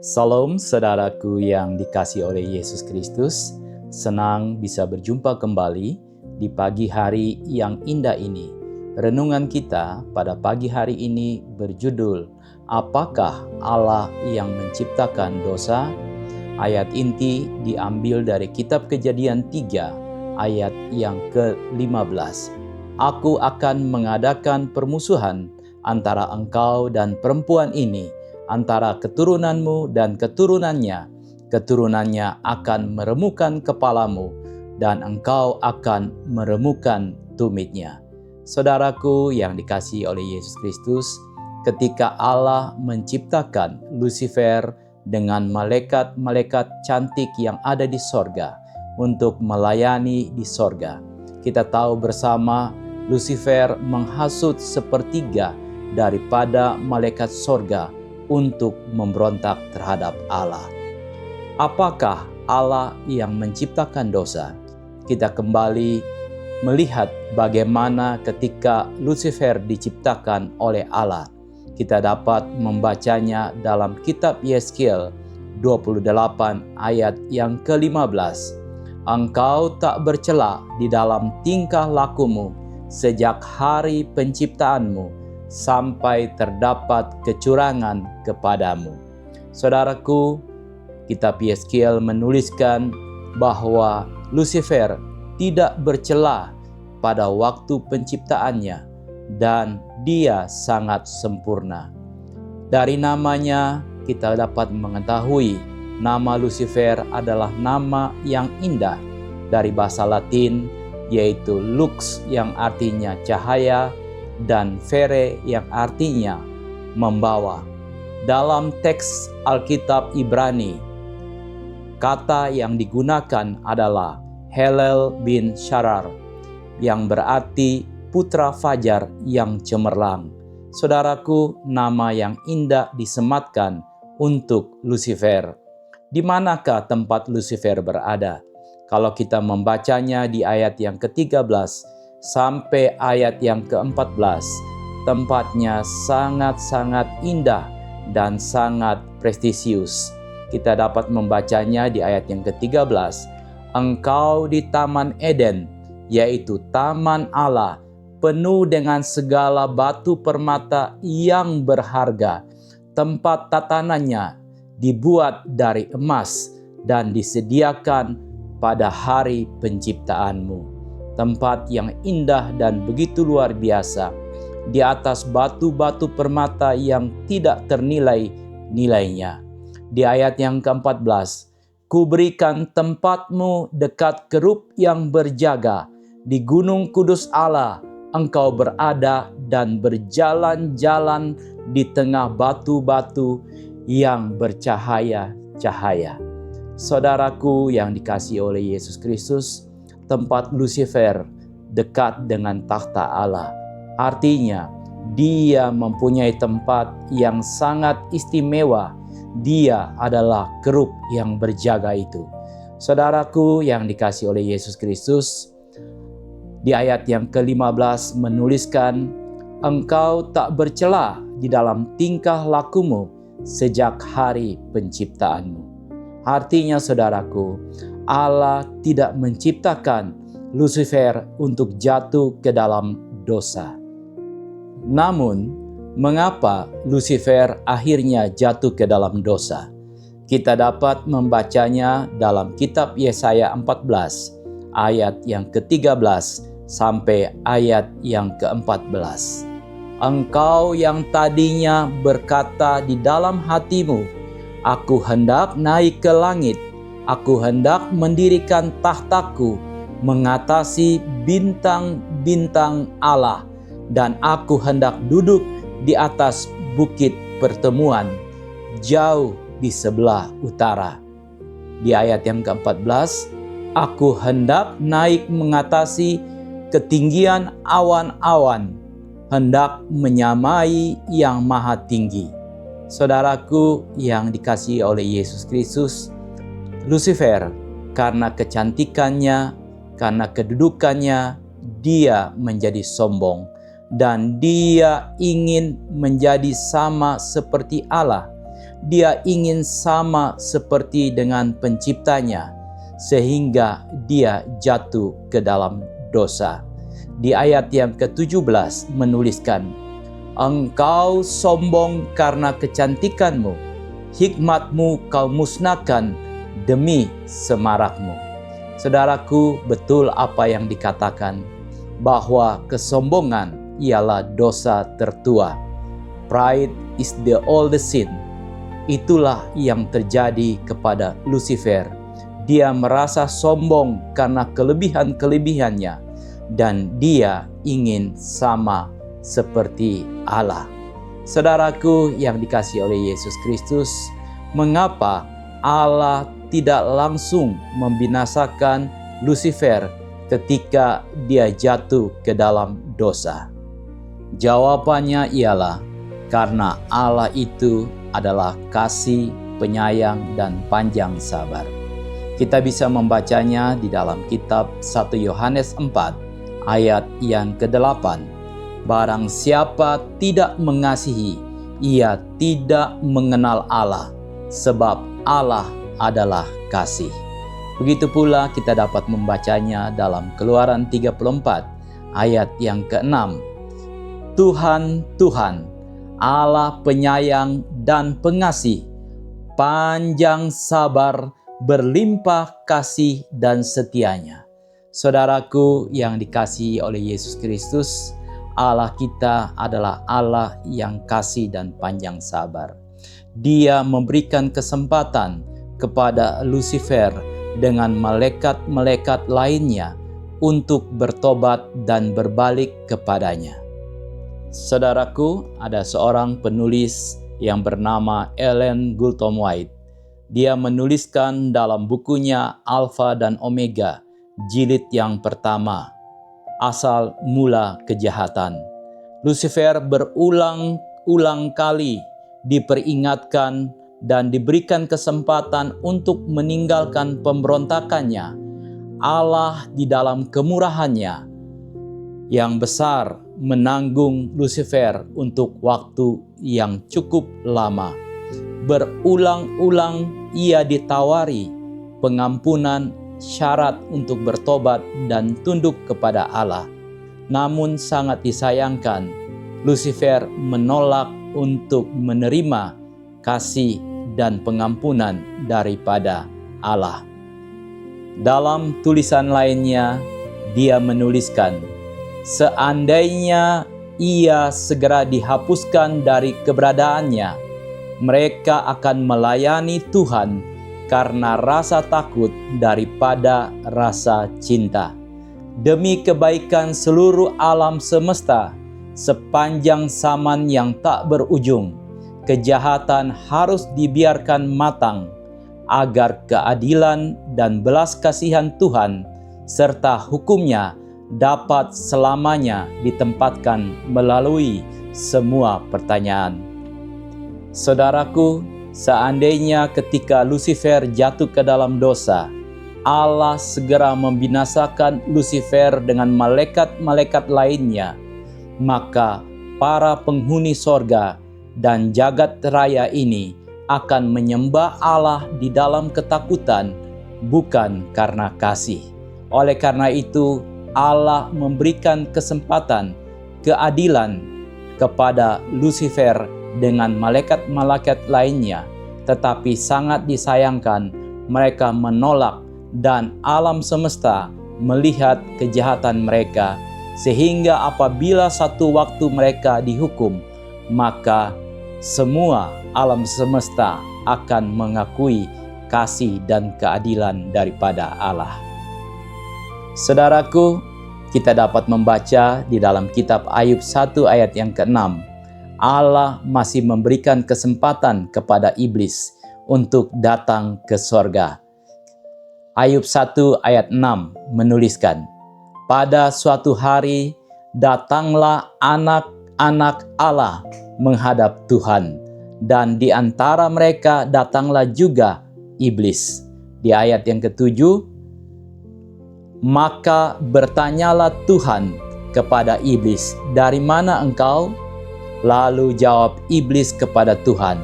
Salam saudaraku yang dikasihi oleh Yesus Kristus. Senang bisa berjumpa kembali di pagi hari yang indah ini. Renungan kita pada pagi hari ini berjudul, Apakah Allah yang menciptakan dosa? Ayat inti diambil dari kitab Kejadian 3 ayat yang ke-15. Aku akan mengadakan permusuhan antara engkau dan perempuan ini, antara keturunanmu dan keturunannya. Keturunannya akan meremukkan kepalamu, dan engkau akan meremukkan tumitnya. Saudaraku yang dikasihi oleh Yesus Kristus, ketika Allah menciptakan Lucifer dengan malaikat-malaikat cantik yang ada di sorga untuk melayani di sorga, kita tahu bersama Lucifer menghasut sepertiga daripada malaikat sorga untuk memberontak terhadap Allah. Apakah Allah yang menciptakan dosa? Kita kembali melihat bagaimana ketika Lucifer diciptakan oleh Allah. Kita dapat membacanya dalam kitab Yeskiel 28 ayat yang ke-15. Engkau tak bercela di dalam tingkah lakumu sejak hari penciptaanmu, sampai terdapat kecurangan kepadamu. Saudaraku, kitab Yeskiel menuliskan bahwa Lucifer tidak bercela pada waktu penciptaannya dan dia sangat sempurna. Dari namanya kita dapat mengetahui nama Lucifer adalah nama yang indah dari bahasa Latin, yaitu lux yang artinya cahaya, dan fere yang artinya membawa. Dalam teks Alkitab Ibrani, kata yang digunakan adalah Helel bin Sharar, yang berarti putra fajar yang cemerlang. Saudaraku, nama yang indah disematkan untuk Lucifer. Di manakah tempat Lucifer berada? Kalau kita membacanya di ayat yang ke-13 sampai ayat yang ke-14, tempatnya sangat-sangat indah dan sangat prestisius. Kita dapat membacanya di ayat yang ke-13. Engkau di Taman Eden, yaitu Taman Allah, penuh dengan segala batu permata yang berharga. Tempat tatanannya dibuat dari emas dan disediakan pada hari penciptaanmu. Tempat yang indah dan begitu luar biasa, di atas batu-batu permata yang tidak ternilai nilainya. Di ayat yang ke-14, kuberikan tempatmu dekat kerup yang berjaga, di gunung kudus Allah engkau berada dan berjalan-jalan di tengah batu-batu yang bercahaya-cahaya. Saudaraku yang dikasihi oleh Yesus Kristus, tempat Lucifer dekat dengan takhta Allah. Artinya, dia mempunyai tempat yang sangat istimewa. Dia adalah kerup yang berjaga itu. Saudaraku yang dikasihi oleh Yesus Kristus, di ayat yang ke-15 menuliskan, engkau tak bercela di dalam tingkah lakumu sejak hari penciptaanmu. Artinya, saudaraku, Allah tidak menciptakan Lucifer untuk jatuh ke dalam dosa. Namun, mengapa Lucifer akhirnya jatuh ke dalam dosa? Kita dapat membacanya dalam kitab Yesaya 14, ayat yang ke-13 sampai ayat yang ke-14. Engkau yang tadinya berkata di dalam hatimu, aku hendak naik ke langit, aku hendak mendirikan tahtaku mengatasi bintang-bintang Allah, dan aku hendak duduk di atas bukit pertemuan, jauh di sebelah utara. Di ayat yang ke-14, aku hendak naik mengatasi ketinggian awan-awan, hendak menyamai yang maha tinggi. Saudaraku yang dikasihi oleh Yesus Kristus, Lucifer karena kecantikannya, karena kedudukannya, dia menjadi sombong dan dia ingin menjadi sama seperti Allah. dia ingin sama seperti dengan penciptanya, sehingga dia jatuh ke dalam dosa. Di ayat yang ke-17 menuliskan, "Engkau sombong karena kecantikanmu, hikmatmu kau musnahkan demi semarakmu." Saudaraku, betul apa yang dikatakan, bahwa kesombongan ialah dosa tertua. Pride is the oldest sin. Itulah yang terjadi kepada Lucifer. Dia merasa sombong karena kelebihan-kelebihannya, dan dia ingin sama seperti Allah. Saudaraku yang dikasihi oleh Yesus Kristus, mengapa Allah tidak langsung membinasakan Lucifer ketika dia jatuh ke dalam dosa? Jawabannya ialah karena Allah itu adalah kasih, penyayang, dan panjang sabar. Kita bisa membacanya di dalam kitab 1 Yohanes 4 ayat yang ke-8. Barang siapa tidak mengasihi, ia tidak mengenal Allah, sebab Allah adalah kasih. Begitu pula kita dapat membacanya dalam Keluaran 34 ayat yang ke-6. Tuhan, Tuhan, Allah penyayang dan pengasih, panjang sabar, berlimpah kasih dan setianya. Saudaraku yang dikasihi oleh Yesus Kristus, Allah kita adalah Allah yang kasih dan panjang sabar. Dia memberikan kesempatan kepada Lucifer dengan malaikat-malaikat lainnya untuk bertobat dan berbalik kepadanya. Saudaraku, ada seorang penulis yang bernama Ellen Gulton White. Dia menuliskan dalam bukunya Alfa dan Omega, jilid yang pertama, Asal Mula Kejahatan. Lucifer berulang-ulang kali diperingatkan dan diberikan kesempatan untuk meninggalkan pemberontakannya. Allah di dalam kemurahannya yang besar menanggung Lucifer untuk waktu yang cukup lama. Berulang-ulang ia ditawari pengampunan, syarat untuk bertobat dan tunduk kepada Allah. Namun sangat disayangkan, Lucifer menolak untuk menerima kasih dan pengampunan daripada Allah. Dalam tulisan lainnya, dia menuliskan, seandainya ia segera dihapuskan dari keberadaannya, mereka akan melayani Tuhan karena rasa takut daripada rasa cinta. Demi kebaikan seluruh alam semesta, sepanjang zaman yang tak berujung, kejahatan harus dibiarkan matang, agar keadilan dan belas kasihan Tuhan serta hukumnya dapat selamanya ditempatkan melalui semua pertanyaan. Saudaraku, seandainya ketika Lucifer jatuh ke dalam dosa, Allah segera membinasakan Lucifer dengan malaikat-malaikat lainnya, maka para penghuni sorga dan jagat raya ini akan menyembah Allah di dalam ketakutan, bukan karena kasih. Oleh karena itu, Allah memberikan kesempatan keadilan kepada Lucifer dengan malaikat-malaikat lainnya, tetapi sangat disayangkan mereka menolak dan alam semesta melihat kejahatan mereka, sehingga apabila satu waktu mereka dihukum, maka semua alam semesta akan mengakui kasih dan keadilan daripada Allah. Saudaraku, kita dapat membaca di dalam kitab Ayub 1 ayat yang ke-6. Allah masih memberikan kesempatan kepada iblis untuk datang ke sorga. Ayub 1 ayat 6 menuliskan, pada suatu hari datanglah anak-anak Allah menghadap Tuhan, dan di antara mereka datanglah juga iblis. Di ayat yang ke-7, maka bertanyalah Tuhan kepada iblis, dari mana engkau? Lalu jawab iblis kepada Tuhan,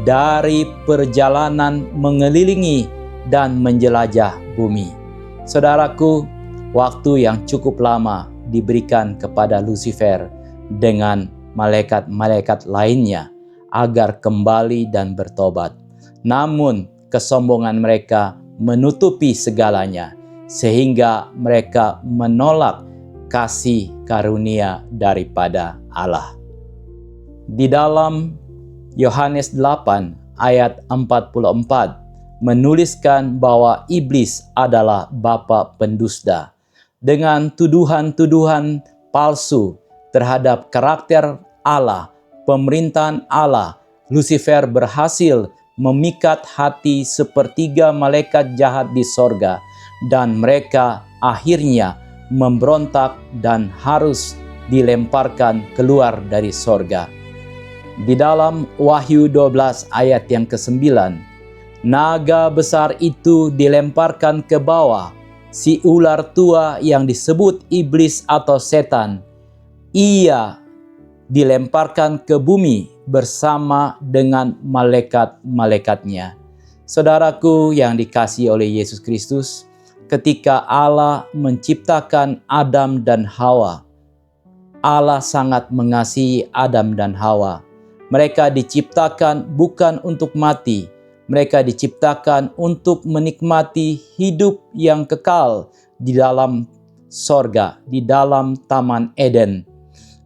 dari perjalanan mengelilingi dan menjelajah bumi. Saudaraku, waktu yang cukup lama diberikan kepada Lucifer dengan malaikat-malaikat lainnya agar kembali dan bertobat. Namun kesombongan mereka menutupi segalanya, sehingga mereka menolak kasih karunia daripada Allah. Di dalam Yohanes 8 ayat 44 menuliskan bahwa iblis adalah bapa pendusta. Dengan tuduhan-tuduhan palsu terhadap karakter Allah, pemerintahan Allah, Lucifer berhasil memikat hati sepertiga malaikat jahat di sorga, dan mereka akhirnya memberontak dan harus dilemparkan keluar dari sorga. Di dalam Wahyu 12 ayat yang ke-9, naga besar itu dilemparkan ke bawah, si ular tua yang disebut iblis atau setan. Ia dilemparkan ke bumi bersama dengan malaikat-malaikatnya. Saudaraku yang dikasihi oleh Yesus Kristus, ketika Allah menciptakan Adam dan Hawa, Allah sangat mengasihi Adam dan Hawa. Mereka diciptakan bukan untuk mati, mereka diciptakan untuk menikmati hidup yang kekal di dalam sorga, di dalam Taman Eden.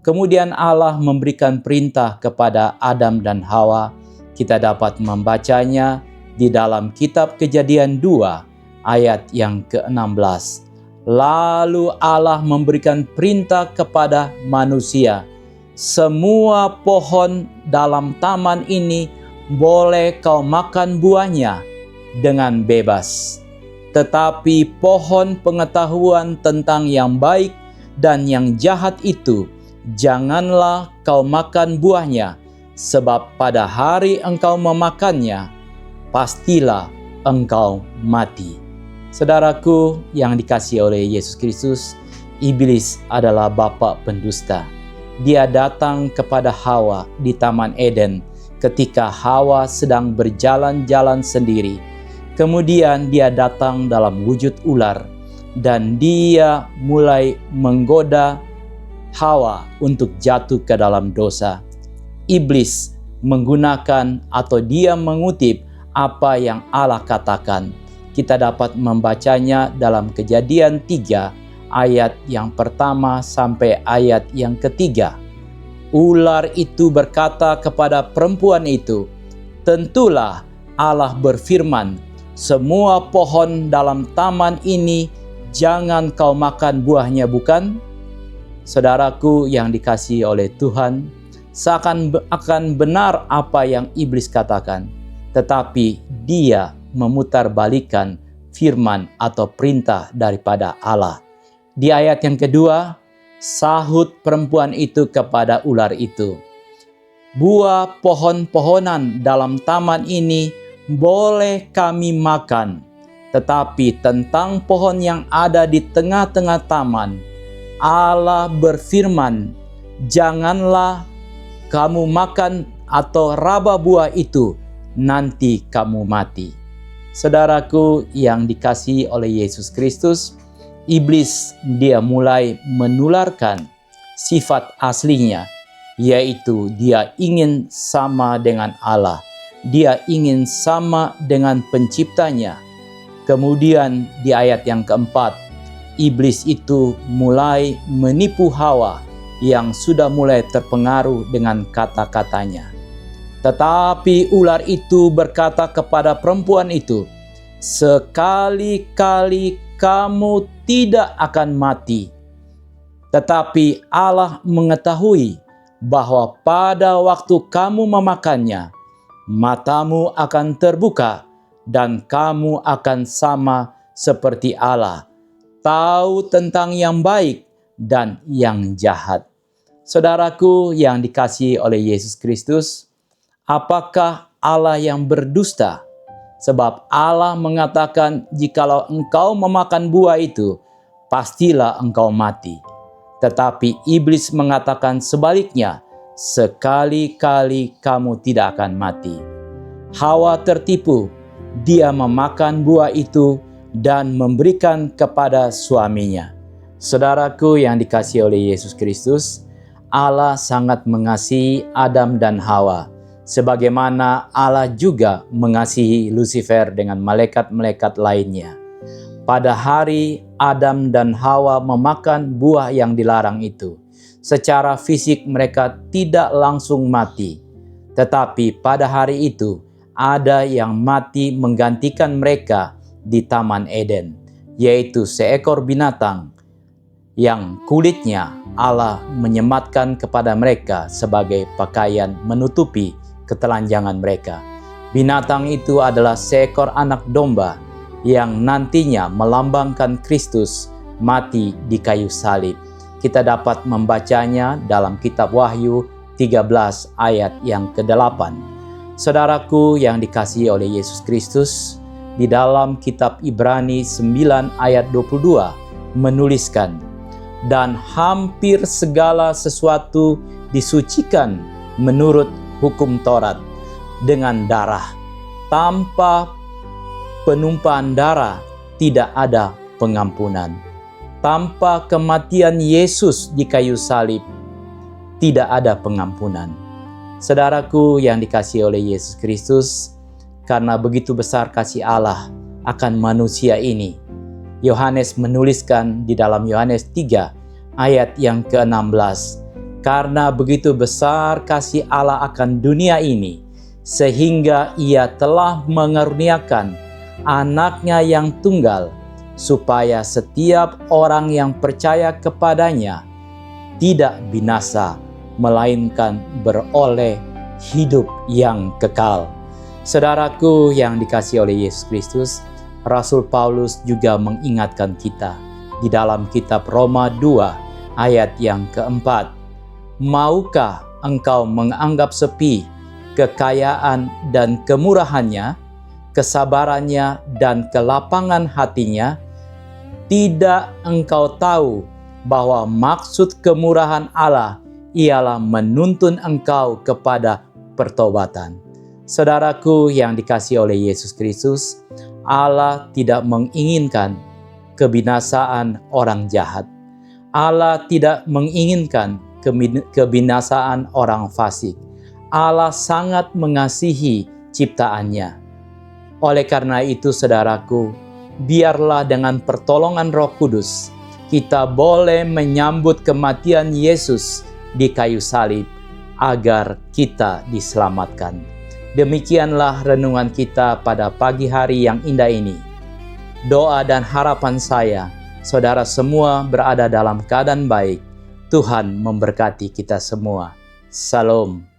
Kemudian Allah memberikan perintah kepada Adam dan Hawa. Kita dapat membacanya di dalam kitab Kejadian 2 ayat yang ke-16. Lalu Allah memberikan perintah kepada manusia, semua pohon dalam taman ini boleh kau makan buahnya dengan bebas. Tetapi pohon pengetahuan tentang yang baik dan yang jahat itu, janganlah kau makan buahnya, sebab pada hari engkau memakannya, pastilah engkau mati. Saudaraku yang dikasihi oleh Yesus Kristus, iblis adalah bapa pendusta. Dia datang kepada Hawa di Taman Eden ketika Hawa sedang berjalan-jalan sendiri. Kemudian dia datang dalam wujud ular dan dia mulai menggoda Hawa untuk jatuh ke dalam dosa. Iblis menggunakan atau dia mengutip apa yang Allah katakan. Kita dapat membacanya dalam Kejadian 3 ayat yang pertama sampai ayat yang ketiga. Ular itu berkata kepada perempuan itu, "Tentulah Allah berfirman, semua pohon dalam taman ini jangan kau makan buahnya, bukan?" Saudaraku yang dikasihi oleh Tuhan, seakan benar apa yang iblis katakan, tetapi dia memutarbalikkan firman atau perintah daripada Allah. Di ayat yang kedua, sahut perempuan itu kepada ular itu, "Buah pohon-pohonan dalam taman ini boleh kami makan, tetapi tentang pohon yang ada di tengah-tengah taman, Allah berfirman, janganlah kamu makan atau raba buah itu, nanti kamu mati." Saudaraku yang dikasihi oleh Yesus Kristus, iblis dia mulai menularkan sifat aslinya, yaitu dia ingin sama dengan Allah. Dia ingin sama dengan penciptanya. Kemudian di ayat yang keempat, iblis itu mulai menipu Hawa yang sudah mulai terpengaruh dengan kata-katanya. Tetapi ular itu berkata kepada perempuan itu, "Sekali-kali kamu tidak akan mati." Tetapi Allah mengetahui bahwa pada waktu kamu memakannya, matamu akan terbuka dan kamu akan sama seperti Allah, tahu tentang yang baik dan yang jahat. Saudaraku yang dikasihi oleh Yesus Kristus, apakah Allah yang berdusta? Sebab Allah mengatakan, jikalau engkau memakan buah itu, pastilah engkau mati. Tetapi iblis mengatakan sebaliknya, sekali-kali kamu tidak akan mati. Hawa tertipu. Dia memakan buah itu dan memberikan kepada suaminya. Saudaraku yang dikasihi oleh Yesus Kristus, Allah sangat mengasihi Adam dan Hawa, sebagaimana Allah juga mengasihi Lucifer dengan malaikat-malaikat lainnya. Pada hari Adam dan Hawa memakan buah yang dilarang itu, secara fisik mereka tidak langsung mati. Tetapi pada hari itu, ada yang mati menggantikan mereka di Taman Eden, yaitu seekor binatang yang kulitnya Allah menyematkan kepada mereka sebagai pakaian menutupi ketelanjangan mereka. Binatang itu adalah seekor anak domba yang nantinya melambangkan Kristus mati di kayu salib. Kita dapat membacanya dalam kitab Wahyu 13 ayat yang ke-8. Saudaraku yang dikasihi oleh Yesus Kristus, di dalam kitab Ibrani 9 ayat 22 menuliskan, dan hampir segala sesuatu disucikan menurut hukum Taurat dengan darah. Tanpa penumpahan darah tidak ada pengampunan. Tanpa kematian Yesus di kayu salib tidak ada pengampunan. Saudaraku yang dikasihi oleh Yesus Kristus, karena begitu besar kasih Allah akan manusia ini, Yohanes menuliskan di dalam Yohanes 3 ayat yang ke-16, karena begitu besar kasih Allah akan dunia ini, sehingga ia telah mengaruniakan anaknya yang tunggal, supaya setiap orang yang percaya kepadanya tidak binasa, melainkan beroleh hidup yang kekal. Saudaraku yang dikasihi oleh Yesus Kristus, Rasul Paulus juga mengingatkan kita di dalam kitab Roma 2 ayat yang keempat. Maukah engkau menganggap sepi kekayaan dan kemurahannya, kesabarannya dan kelapangan hatinya? Tidak engkau tahu bahwa maksud kemurahan Allah ialah menuntun engkau kepada pertobatan. Saudaraku yang dikasihi oleh Yesus Kristus, Allah tidak menginginkan kebinasaan orang jahat. Allah tidak menginginkan kebinasaan orang fasik. Allah sangat mengasihi ciptaannya. Oleh karena itu, saudaraku, biarlah dengan pertolongan Roh Kudus kita boleh menyambut kematian Yesus di kayu salib agar kita diselamatkan. Demikianlah renungan kita pada pagi hari yang indah ini. Doa dan harapan saya, saudara semua berada dalam keadaan baik. Tuhan memberkati kita semua. Salam.